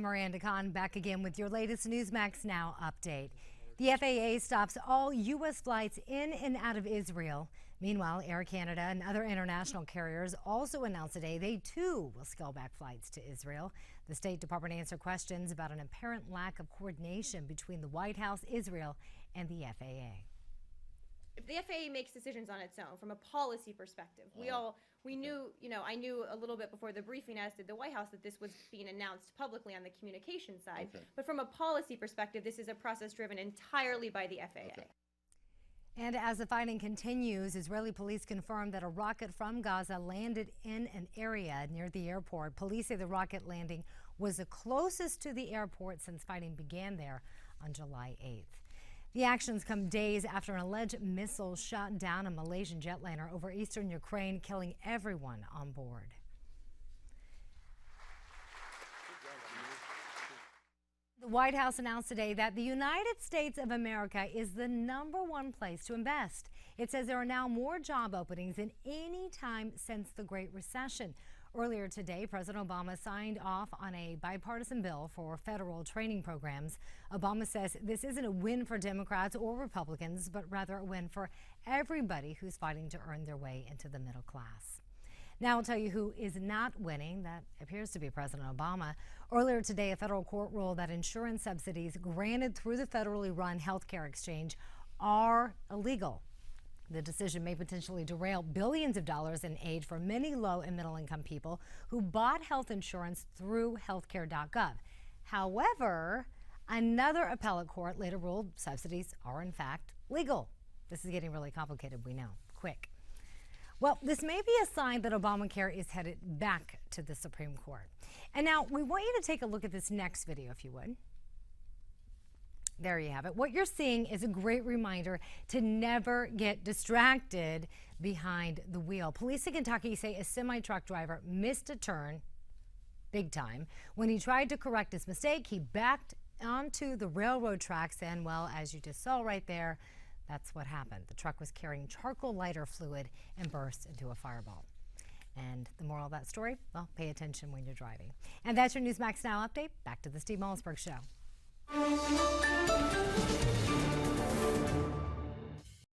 I'm Miranda Khan, back again with your latest Newsmax Now update. The FAA stops all U.S. flights in and out of Israel. Meanwhile, Air Canada and other international carriers also announced today they too will scale back flights to Israel. The State Department answered questions about an apparent lack of coordination between the White House, Israel, and the FAA. If the FAA makes decisions on its own from a policy perspective, we knew, I knew a little bit before the briefing, as did the White House, that this was being announced publicly on the communication side. Okay. But from a policy perspective, this is a process driven entirely by the FAA. Okay. And as the fighting continues, Israeli police confirmed that a rocket from Gaza landed in an area near the airport. Police say the rocket landing was the closest to the airport since fighting began there on July 8th. The actions come days after an alleged missile shot down a Malaysian jetliner over eastern Ukraine, killing everyone on board. The White House announced today that the United States of America is the #1 place to invest. It says there are now more job openings than any time since the Great Recession. Earlier today, President Obama signed off on a bipartisan bill for federal training programs. Obama says this isn't a win for Democrats or Republicans, but rather a win for everybody who's fighting to earn their way into the middle class. Now I'll tell you who is not winning. That appears to be President Obama. Earlier today, a federal court ruled that insurance subsidies granted through the federally run healthcare exchange are illegal. The decision may potentially derail billions of dollars in aid for many low and middle income people who bought health insurance through healthcare.gov. However, another appellate court later ruled subsidies are in fact legal. This is getting really complicated, we know. Quick. Well, this may be a sign that Obamacare is headed back to the Supreme Court. And now we want you to take a look at this next video, if you would. There you have it. What you're seeing is a great reminder to never get distracted behind the wheel. Police in Kentucky say a semi-truck driver missed a turn big time. When he tried to correct his mistake, he backed onto the railroad tracks, and, well, as you just saw right there, that's what happened. The truck was carrying charcoal lighter fluid and burst into a fireball. And the moral of that story, well, pay attention when you're driving. And that's your Newsmax Now update. Back to the Steve Mollsberg Show.